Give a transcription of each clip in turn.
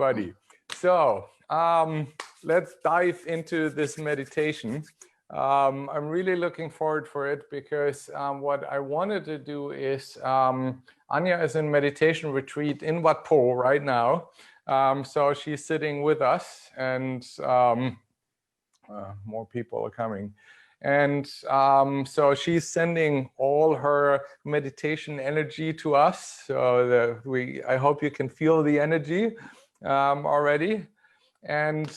everybody. So let's dive into this meditation. I'm really looking forward for it because what I wanted to do is Anya is in meditation retreat in Wat Po right now. So she's sitting with us, and more people are coming. And so she's sending all her meditation energy to us. So I hope you can feel the energy already. And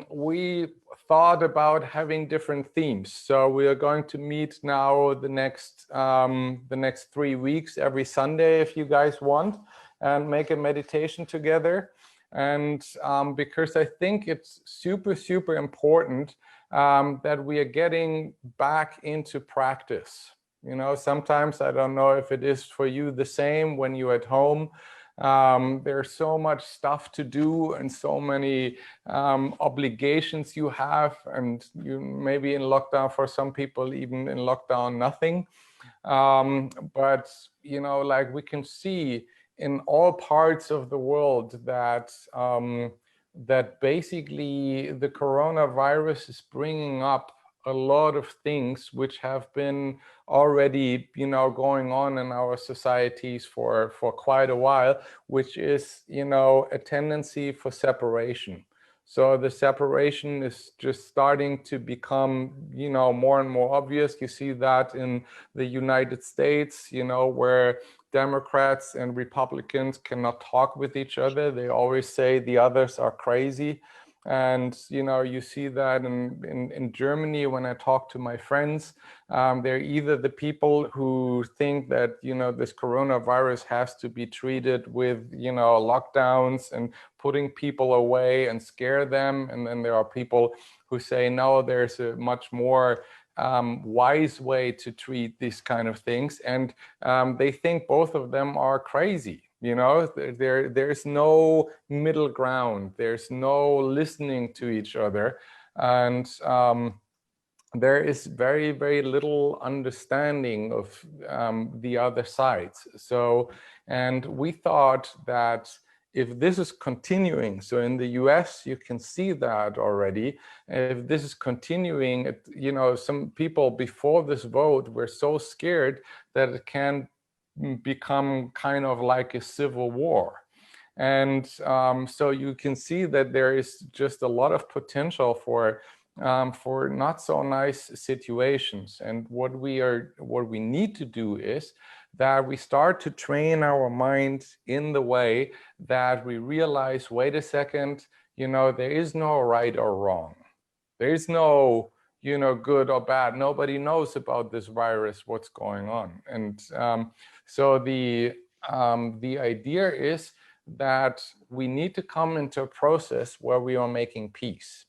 we thought about having different themes. So we are going to meet now the next 3 weeks, every Sunday, if you guys want, and make a meditation together. And because I think it's super, super important that we are getting back into practice. You know, sometimes I don't know if it is for you the same when you're at home. There's so much stuff to do and so many obligations you have, and you maybe in lockdown, for some people even in lockdown nothing. But you know, like we can see in all parts of the world that that basically the coronavirus is bringing up a lot of things which have been already, you know, going on in our societies for quite a while, which is, you know, a tendency for separation. So the separation is just starting to become, you know, more and more obvious. You see that in the United States, you know, where Democrats and Republicans cannot talk with each other. They always say the others are crazy. And, you know, you see that in Germany when I talk to my friends. They're either the people who think that, you know, this coronavirus has to be treated with, you know, lockdowns and putting people away and scare them. And then there are people who say, no, there's a much more wise way to treat these kind of things. And they think both of them are crazy. You know, there's no middle ground. There's no listening to each other. And there is very, very little understanding of the other sides. So, and we thought that if this is continuing, so in the US, you can see that already. If this is continuing, you know, some people before this vote were so scared that it can become kind of like a civil war. And so you can see that there is just a lot of potential for not so nice situations. And what we need to do is that we start to train our mind in the way that we realize, wait a second, you know, there is no right or wrong. There is no, you know, good or bad. Nobody knows about this virus, what's going on. And so the idea is that we need to come into a process where we are making peace.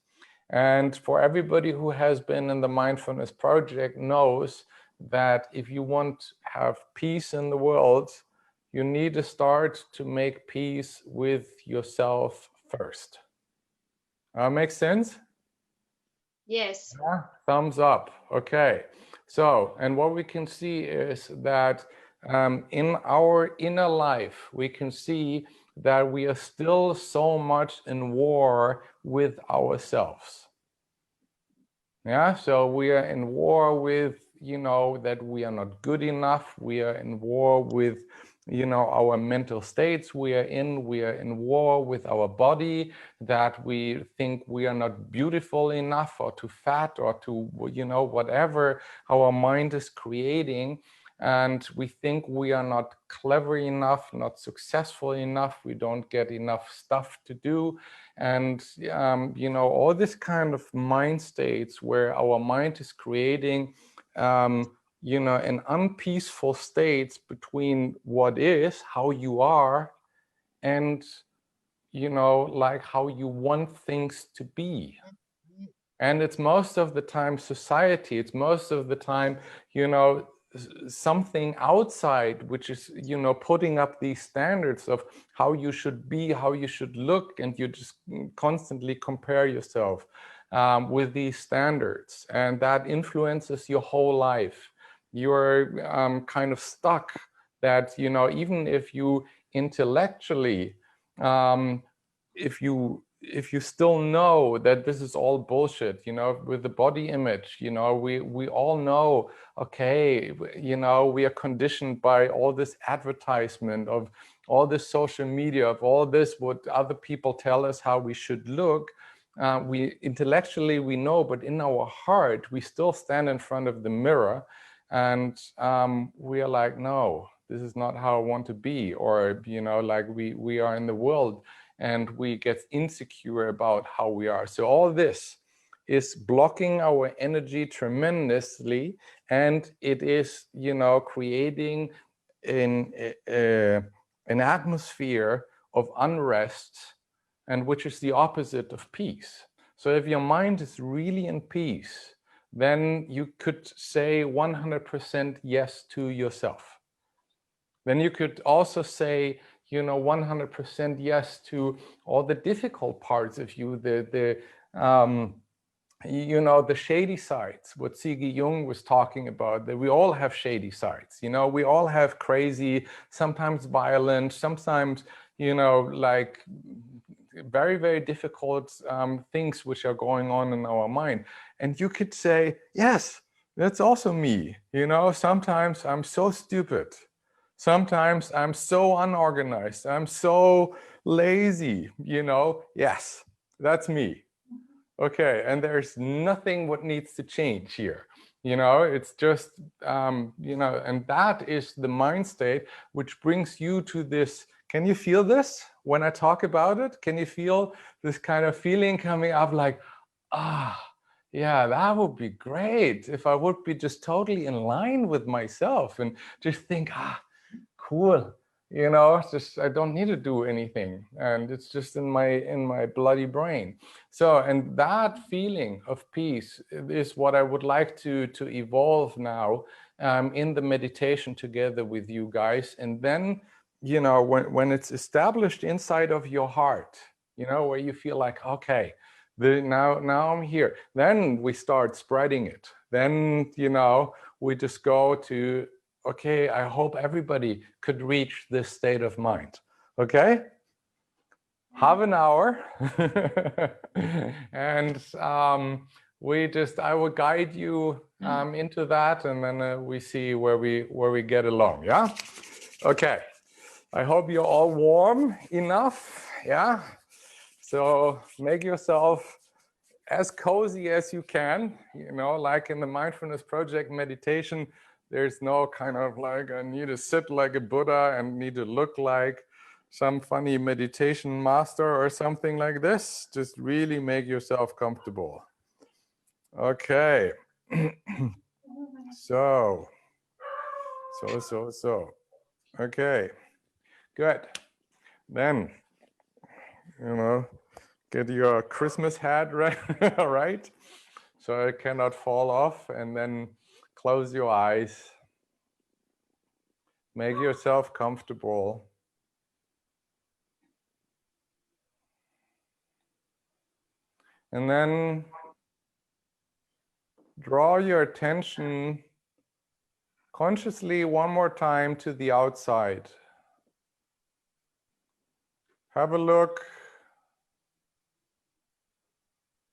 And for everybody who has been in the Mindfulness Project knows that if you want to have peace in the world, you need to start to make peace with yourself first. Makes sense? Yes. Yeah? Thumbs up. Okay. So, and what we can see is that in our inner life, we can see that we are still so much in war with ourselves. Yeah, so we are in war with, you know, that we are not good enough. We are in war with, you know, our mental states we are in war with our body, that we think we are not beautiful enough or too fat or too, you know, whatever our mind is creating. And we think we are not clever enough, not successful enough. We don't get enough stuff to do. And, you know, all this kind of mind states where our mind is creating, you know, an unpeaceful states between what is, how you are, and, you know, like how you want things to be. And it's most of the time society, it's most of the time, you know, something outside, which is, you know, putting up these standards of how you should be, how you should look, and you just constantly compare yourself with these standards, and that influences your whole life. You're kind of stuck that, you know, even if you intellectually if you still know that this is all bullshit, you know, with the body image, you know, we all know, okay, you know, we are conditioned by all this advertisement of all this social media, of all this, what other people tell us how we should look. We intellectually, we know, but in our heart, we still stand in front of the mirror and we are like, no, this is not how I want to be. Or, you know, like we are in the world and we get insecure about how we are. So all this is blocking our energy tremendously, and it is, you know, creating an atmosphere of unrest, and which is the opposite of peace. So if your mind is really in peace, then you could say 100% yes to yourself. Then you could also say, you know, 100% yes to all the difficult parts of you, you know, the shady sides, what Siggy Jung was talking about, that we all have shady sides. You know, we all have crazy, sometimes violent, sometimes, you know, like very, very difficult things which are going on in our mind. And you could say, yes, that's also me. You know, sometimes I'm so stupid. Sometimes I'm so unorganized. I'm so lazy, you know. Yes, that's me. Okay, and there's nothing what needs to change here. You know, it's just, you know, and that is the mind state which brings you to this. Can you feel this when I talk about it? Can you feel this kind of feeling coming up like, yeah, that would be great if I would be just totally in line with myself and just think, cool, you know, just I don't need to do anything, and it's just in my bloody brain. So, and that feeling of peace is what I would like to evolve now in the meditation together with you guys. And then, you know, when it's established inside of your heart, you know, where you feel like, okay, now I'm here, then we start spreading it. Then, you know, we just go to, okay, I hope everybody could reach this state of mind. Okay? Half an hour. And I will guide you into that, and then we see where we get along. Yeah? Okay. I hope you're all warm enough. Yeah? So make yourself as cozy as you can, you know, like in the Mindfulness Project meditation, there's no kind of like, I need to sit like a Buddha and need to look like some funny meditation master or something like this. Just really make yourself comfortable. Okay. So. Okay, good. Then, you know, get your Christmas hat right, right? So it cannot fall off, and then close your eyes. Make yourself comfortable. And then draw your attention consciously one more time to the outside. Have a look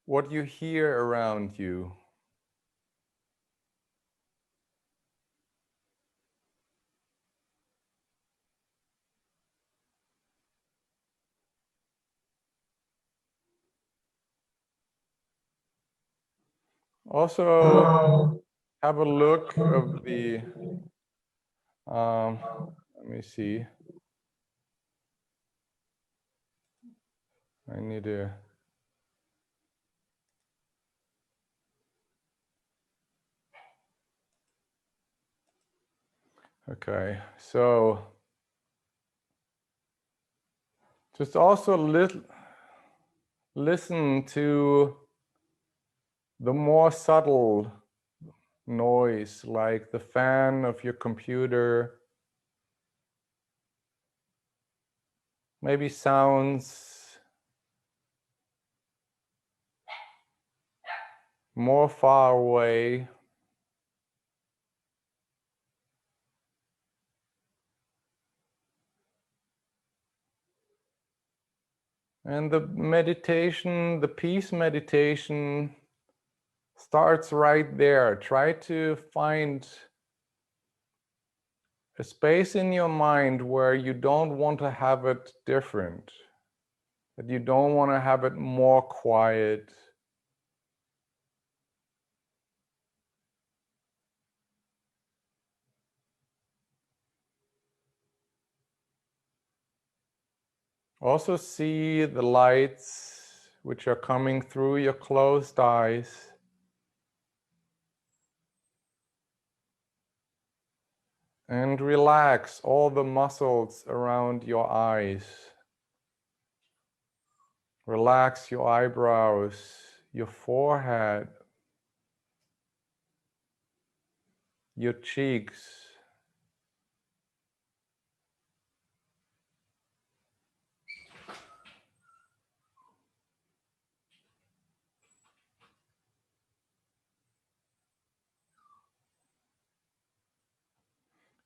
what you hear around you. Also, have a look of the, let me see. I need to, okay, so just also listen to the more subtle noise, like the fan of your computer, maybe sounds more far away. And the meditation, the peace meditation, starts right there. Try to find a space in your mind where you don't want to have it different, that you don't want to have it more quiet. Also see the lights which are coming through your closed eyes. And relax all the muscles around your eyes. Relax your eyebrows, your forehead, your cheeks.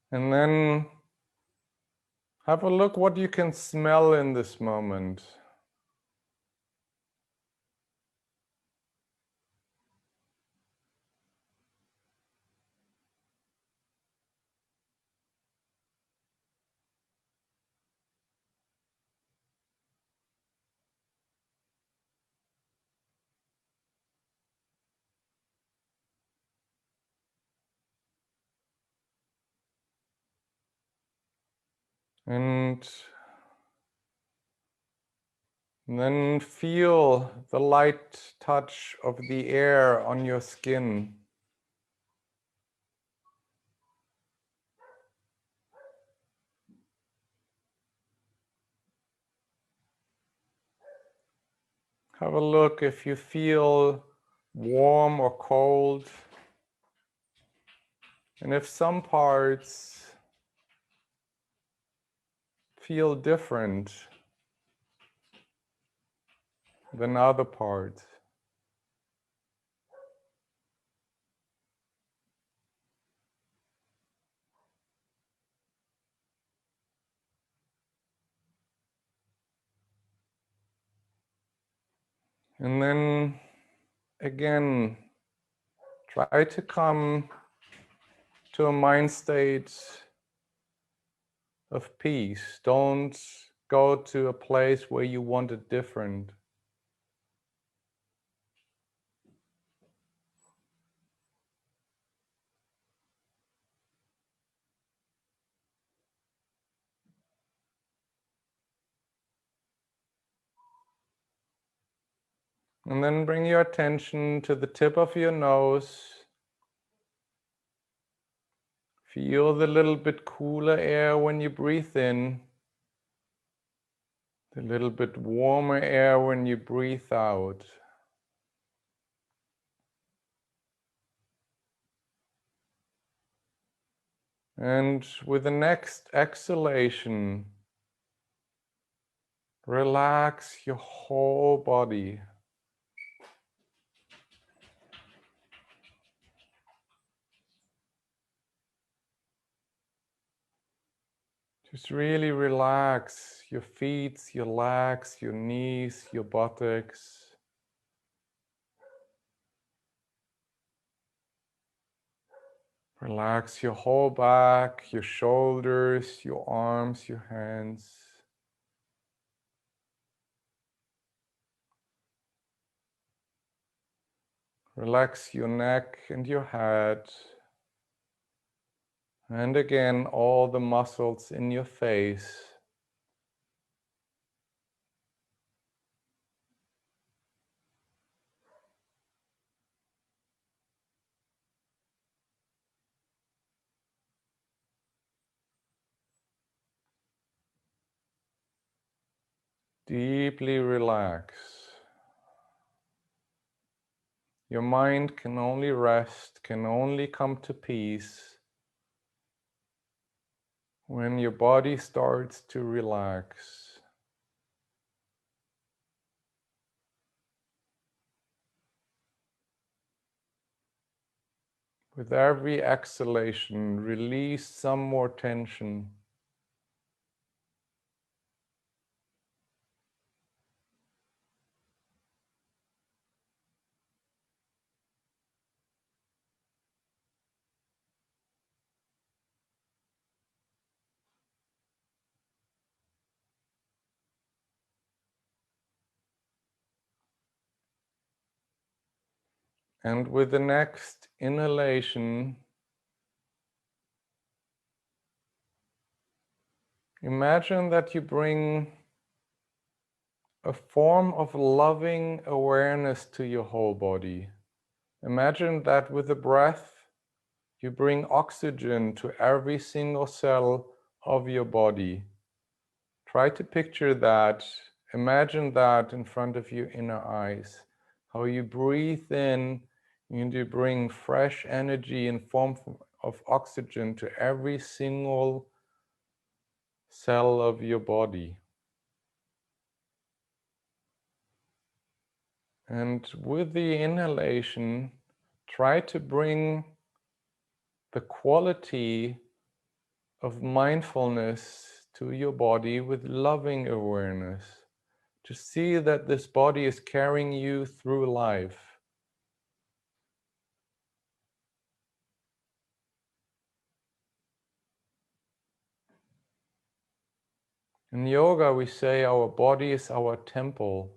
And then have a look what you can smell in this moment. And then feel the light touch of the air on your skin. Have a look if you feel warm or cold. And if some parts feel different than other parts. And then again, try to come to a mind state of peace. Don't go to a place where you want it different. And then bring your attention to the tip of your nose. Feel the little bit cooler air when you breathe in. The little bit warmer air when you breathe out. And with the next exhalation, relax your whole body. Just really relax your feet, your legs, your knees, your buttocks. Relax your whole back, your shoulders, your arms, your hands. Relax your neck and your head. And again, all the muscles in your face. Deeply relax. Your mind can only rest, can only come to peace when your body starts to relax. With every exhalation, release some more tension. And with the next inhalation, imagine that you bring a form of loving awareness to your whole body. Imagine that with the breath, you bring oxygen to every single cell of your body. Try to picture that. Imagine that in front of your inner eyes. How you breathe in and you bring fresh energy in form of oxygen to every single cell of your body. And with the inhalation, try to bring the quality of mindfulness to your body with loving awareness, to see that this body is carrying you through life. In yoga, we say our body is our temple.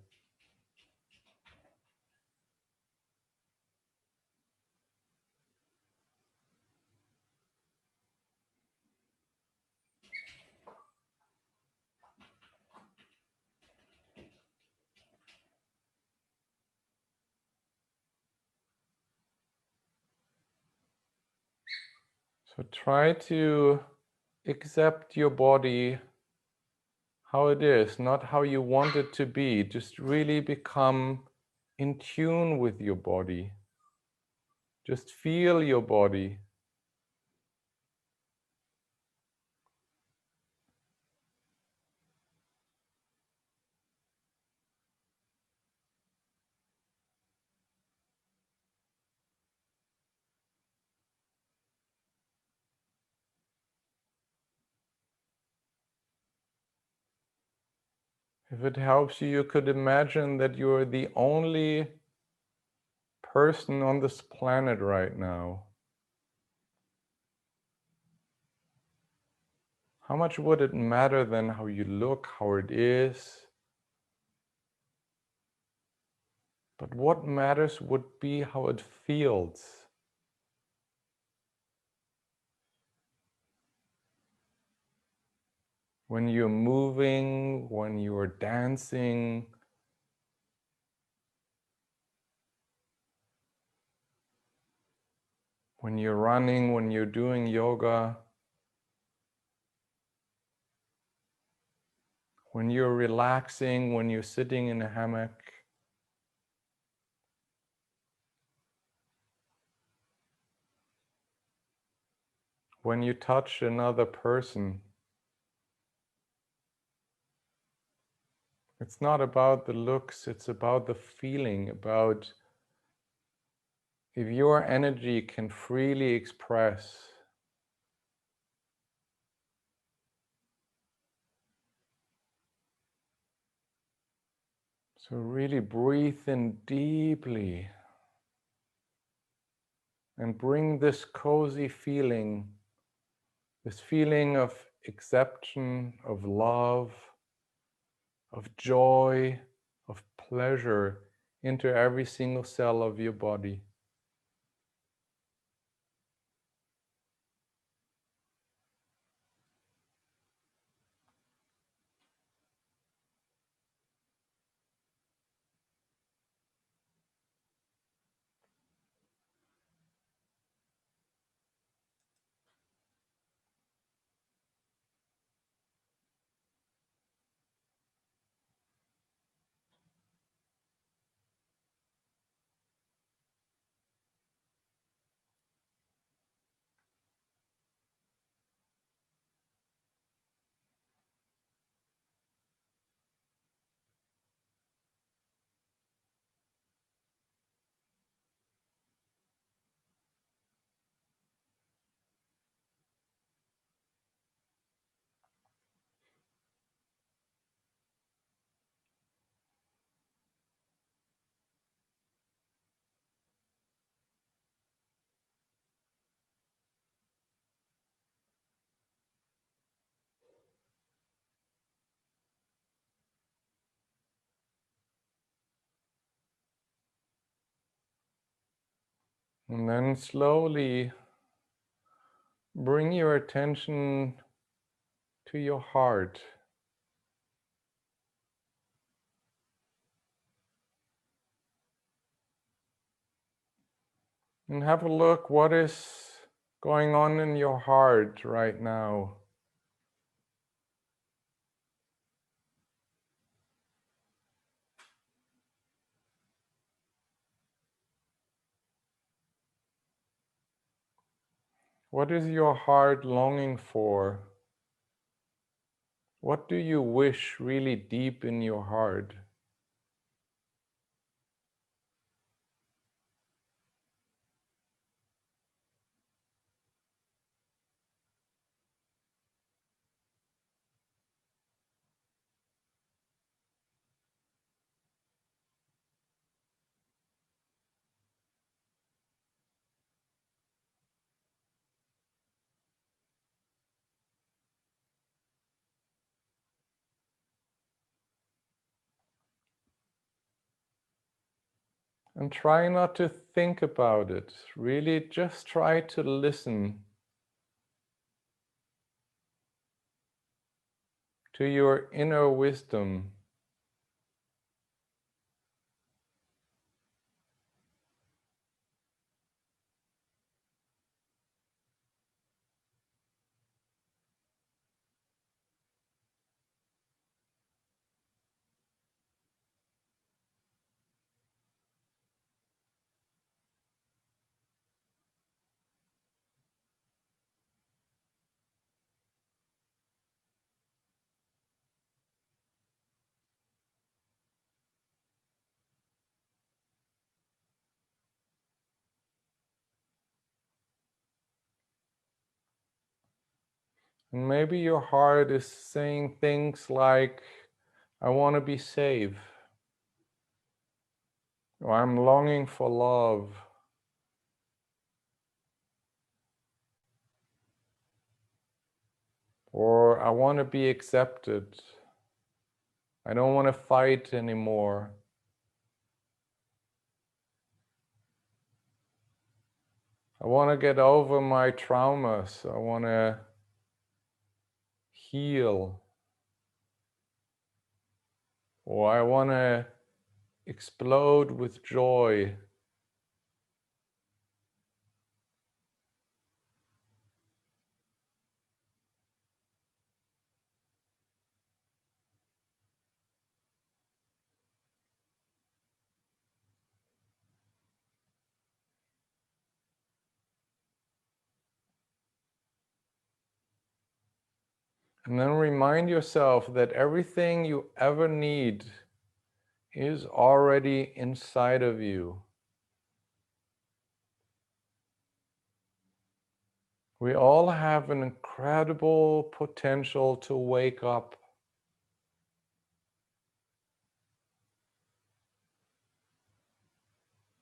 So try to accept your body how it is, not how you want it to be. Just really become in tune with your body. Just feel your body. If it helps you, you could imagine that you're the only person on this planet right now. How much would it matter then how you look, how it is? But what matters would be how it feels. When you're moving, when you're dancing, when you're running, when you're doing yoga, when you're relaxing, when you're sitting in a hammock. When you touch another person. It's not about the looks, it's about the feeling, about if your energy can freely express. So really breathe in deeply and bring this cozy feeling, this feeling of acceptance, of love, of joy, of pleasure into every single cell of your body. And then slowly bring your attention to your heart. And have a look what is going on in your heart right now. What is your heart longing for? What do you wish really deep in your heart? And try not to think about it. Really just try to listen to your inner wisdom. And maybe your heart is saying things like, I want to be safe, or I'm longing for love, or I want to be accepted. I don't want to fight anymore. I want to get over my traumas. I want to heal. Or I want to explode with joy. And then remind yourself that everything you ever need is already inside of you. We all have an incredible potential to wake up.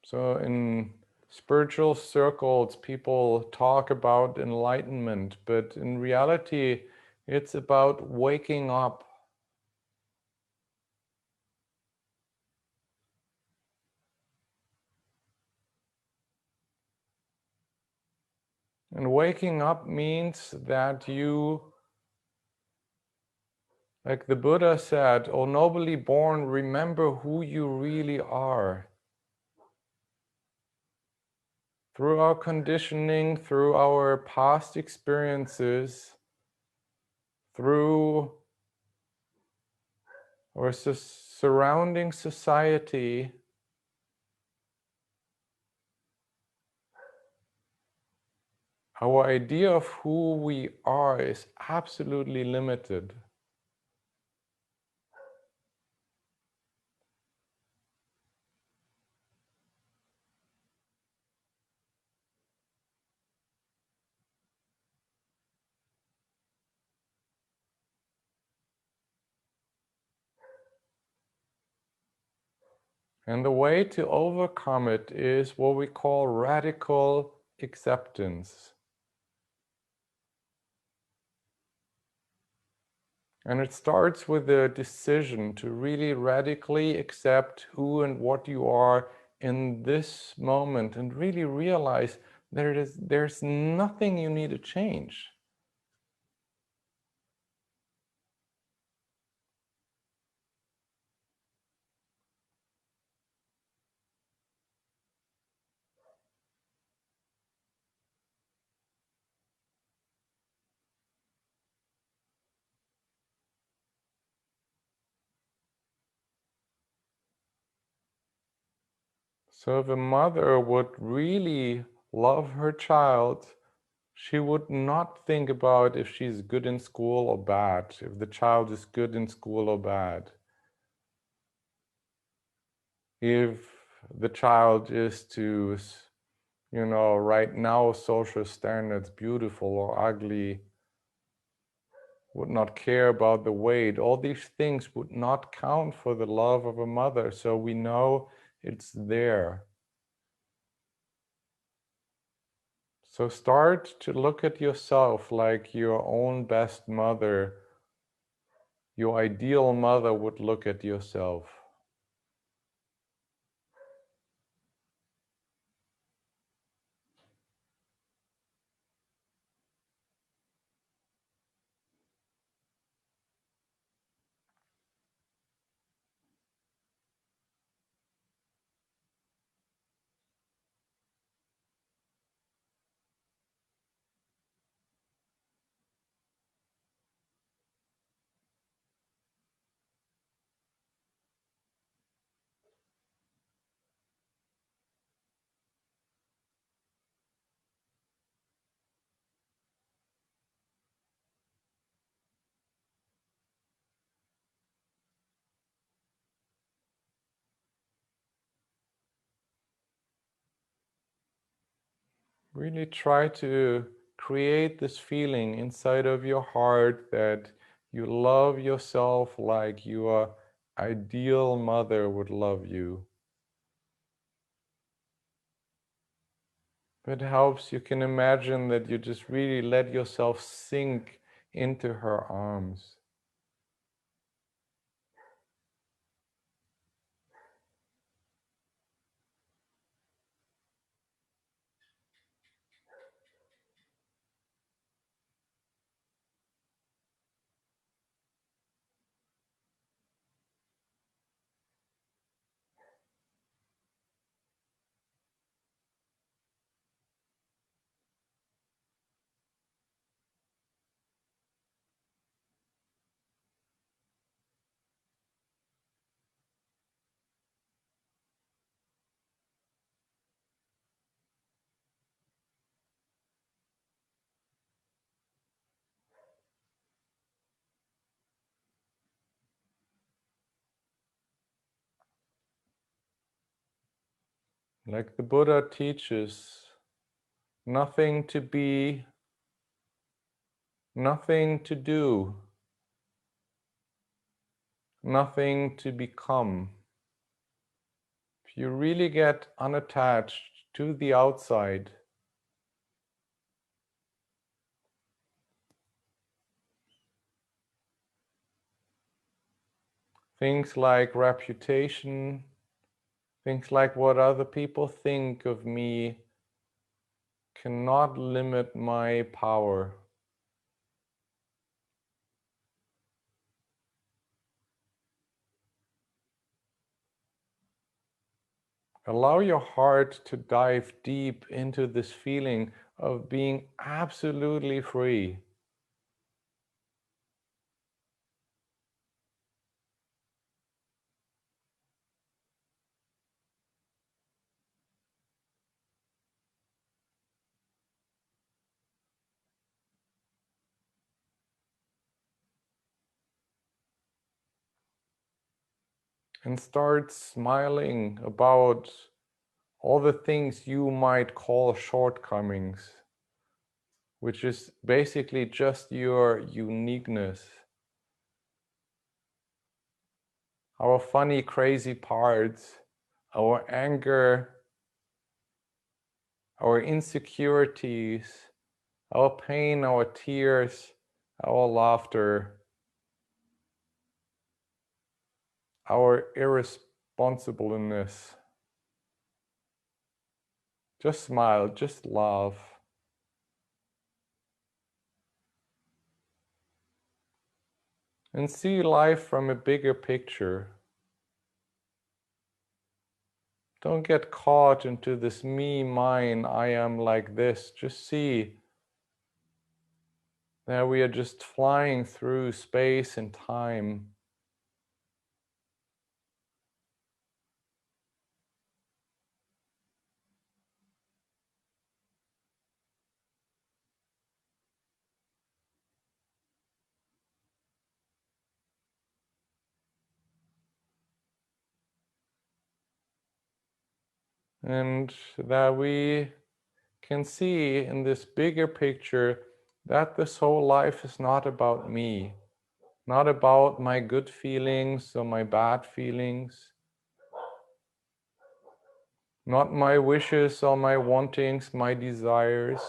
So in spiritual circles, people talk about enlightenment, but in reality, it's about waking up. And waking up means that you, like the Buddha said, "O nobly born, remember who you really are." Through our conditioning, through our past experiences, through our surrounding society, our idea of who we are is absolutely limited. And the way to overcome it is what we call radical acceptance. And it starts with the decision to really radically accept who and what you are in this moment and really realize there's nothing you need to change. So if a mother would really love her child, she would not think about if she's good in school or bad, if the child is good in school or bad. If the child is to, right now, social standards, beautiful or ugly, would not care about the weight. All these things would not count for the love of a mother. So we know it's there. So start to look at yourself like your own best mother, your ideal mother would look at yourself. Really try to create this feeling inside of your heart that you love yourself like your ideal mother would love you. If it helps, you can imagine that you just really let yourself sink into her arms. Like the Buddha teaches, nothing to be, nothing to do, nothing to become. If you really get unattached to the outside, things like reputation, things like what other people think of me cannot limit my power. Allow your heart to dive deep into this feeling of being absolutely free. And start smiling about all the things you might call shortcomings, which is basically just your uniqueness. Our funny, crazy parts, our anger, our insecurities, our pain, our tears, our laughter, our irresponsibleness. Just smile, just love. And see life from a bigger picture. Don't get caught into this me, mine, I am like this. Just see that we are just flying through space and time. And that we can see in this bigger picture that this whole life is not about me, not about my good feelings or my bad feelings, not my wishes or my wantings, my desires.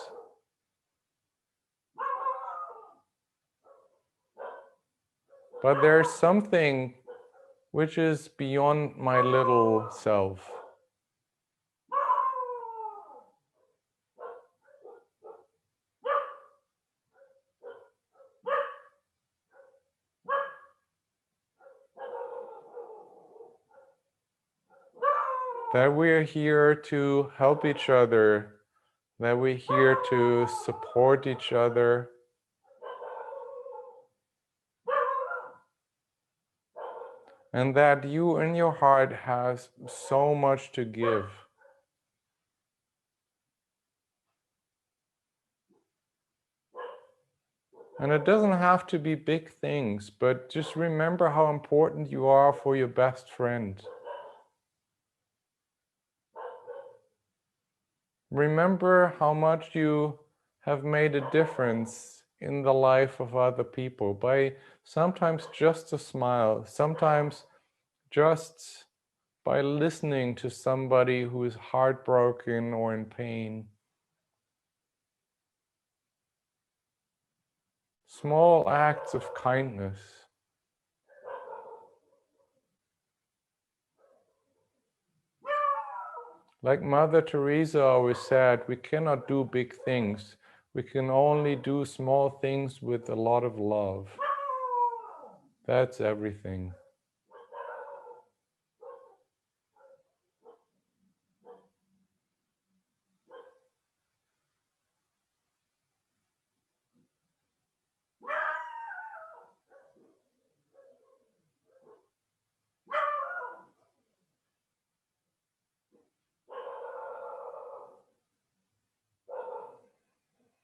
But there's something which is beyond my little self. That we're here to help each other, that we're here to support each other. And that you in your heart has so much to give. And it doesn't have to be big things, but just remember how important you are for your best friend. Remember how much you have made a difference in the life of other people by sometimes just a smile, sometimes just by listening to somebody who is heartbroken or in pain. Small acts of kindness. Like Mother Teresa always said, we cannot do big things. We can only do small things with a lot of love. That's everything.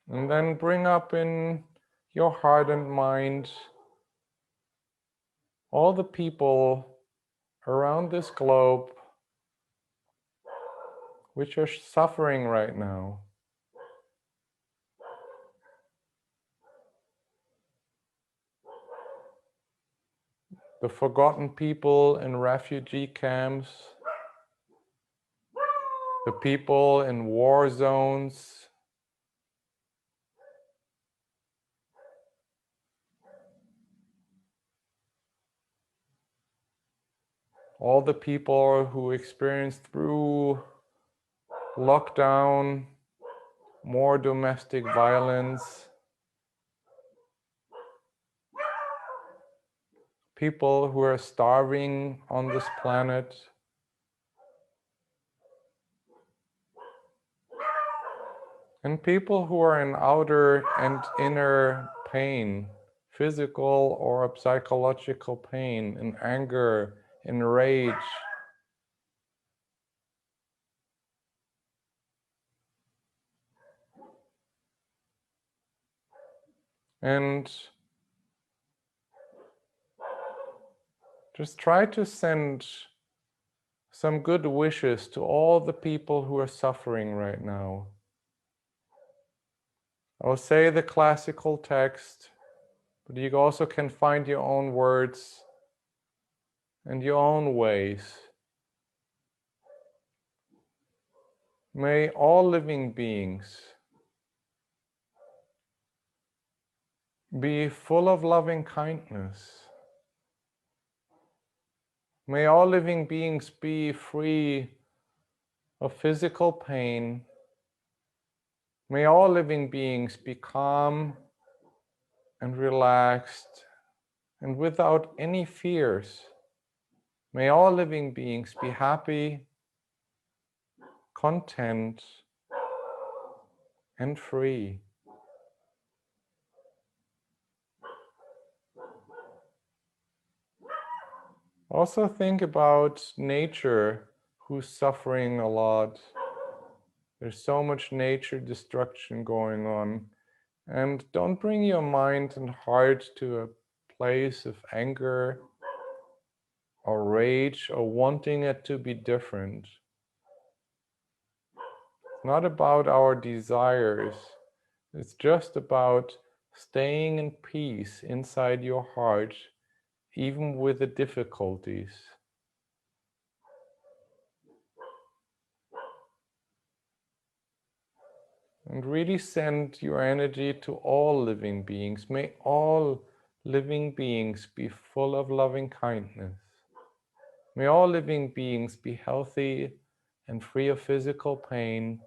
And then bring up in your heart and mind all the people around this globe which are suffering right now. The forgotten people in refugee camps, the people in war zones, all the people who experienced through lockdown more domestic violence, people who are starving on this planet, and people who are in outer and inner pain, physical or psychological pain, in anger, in rage. And just try to send some good wishes to all the people who are suffering right now. I will say the classical text, but you also can find your own words and your own ways. May all living beings be full of loving kindness. May all living beings be free of physical pain, May all living beings be calm and relaxed and without any fears. May all living beings be happy, content, and free. Also think about nature, who's suffering a lot. There's so much nature destruction going on. And don't bring your mind and heart to a place of anger or rage or wanting it to be different. It's not about our desires. It's just about staying in peace inside your heart, even with the difficulties. And really send your energy to all living beings. May all living beings be full of loving kindness. May all living beings be healthy and free of physical pain.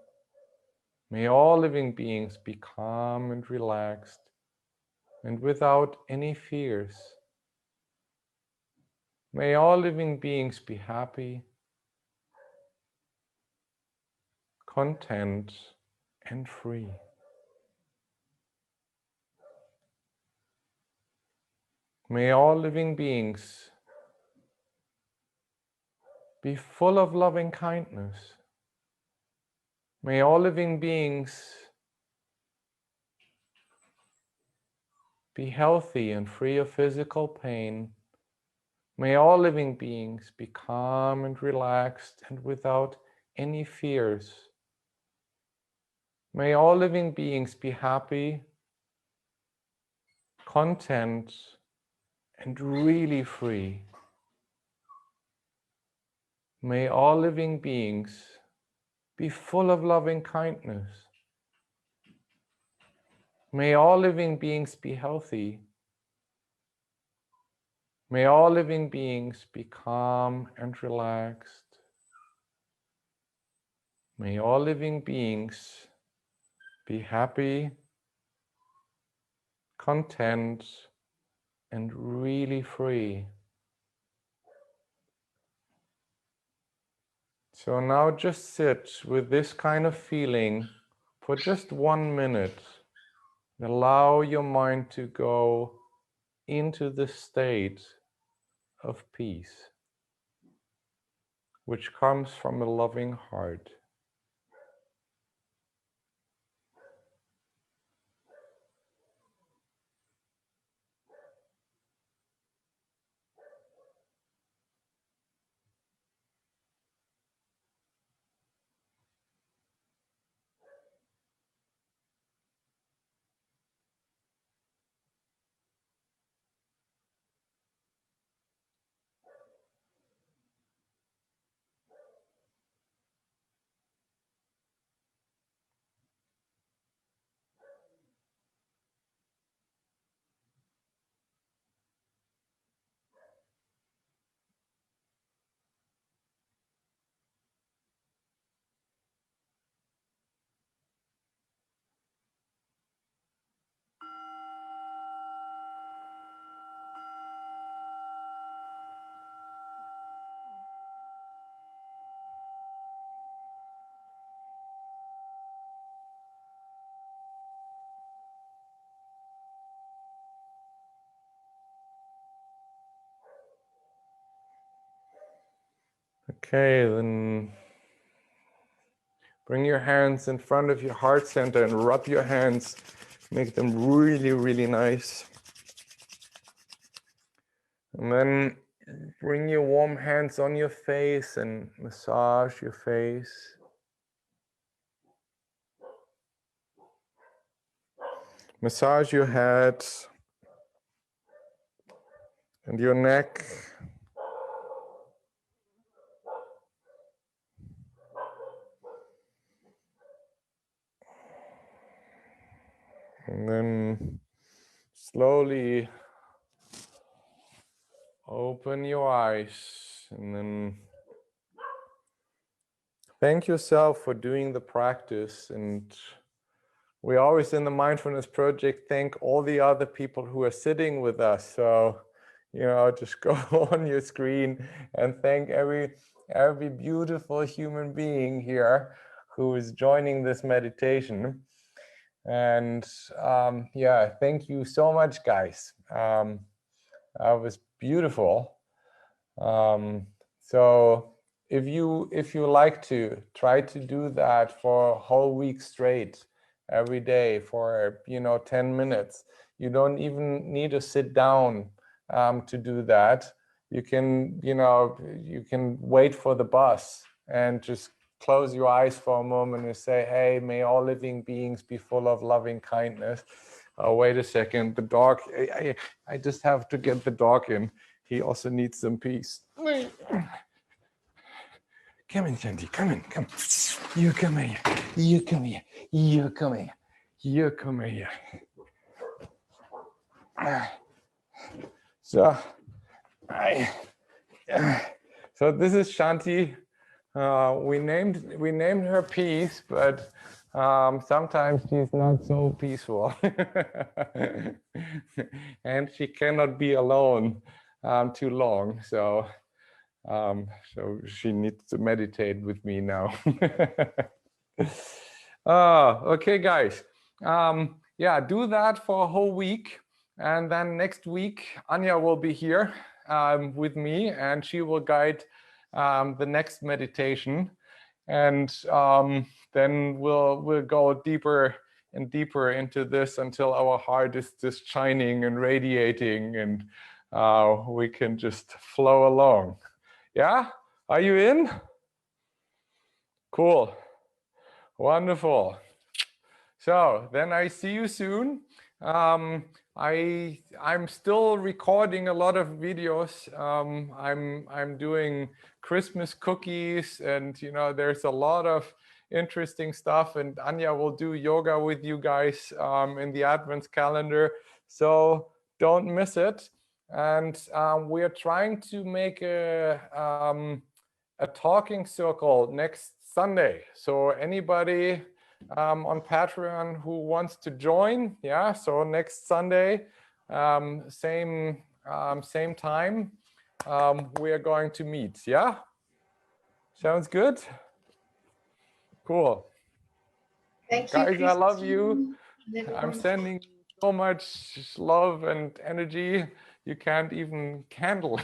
May all living beings be calm and relaxed and without any fears. May all living beings be happy, content, and free. May all living beings be full of loving kindness. May all living beings be healthy and free of physical pain. May all living beings be calm and relaxed and without any fears. May all living beings be happy, content, and really free. May all living beings be full of loving kindness. May all living beings be healthy. May all living beings be calm and relaxed. May all living beings be happy, content, and really free. So now just sit with this kind of feeling for just 1 minute. Allow your mind to go into the state of peace, which comes from a loving heart. Okay, then bring your hands in front of your heart center and rub your hands. Make them really, really nice. And then bring your warm hands on your face and massage your face. Massage your head and your neck. And then slowly open your eyes and then thank yourself for doing the practice and we always in the Mindfulness Project thank all the other people who are sitting with us. So, just go on your screen and thank every beautiful human being here who is joining this meditation. And yeah, thank you so much, guys. That was beautiful. So if you like to try to do that for a whole week straight, every day for 10 minutes, you don't even need to sit down to do that. You can you can wait for the bus and just close your eyes for a moment and say, hey, may all living beings be full of loving kindness. Oh, wait a second, the dog, I just have to get the dog in. He also needs some peace. Come in, Sandy, come in, come. You come here, you come here, you come here, you come here. So this is Shanti. We named her Peace, but sometimes she's not so peaceful, and she cannot be alone too long. So she needs to meditate with me now. Okay, guys. Yeah, do that for a whole week. And then next week, Anya will be here with me, and she will guide the next meditation. And then we'll go deeper and deeper into this until our heart is just shining and radiating, and we can just flow along. Yeah? Are you in? Cool. Wonderful. So then I see you soon. I'm still recording a lot of videos. I'm doing Christmas cookies, and there's a lot of interesting stuff, and Anya will do yoga with you guys in the Advent calendar, so don't miss it. And we are trying to make a talking circle next Sunday. So anybody on Patreon who wants to join, yeah, so next Sunday, same time, we are going to meet. Yeah, sounds good. Cool. Thank you, guys, I love you. Christine. I'm sending you so much love and energy you can't even handle.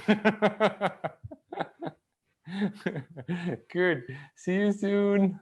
Good. See you soon.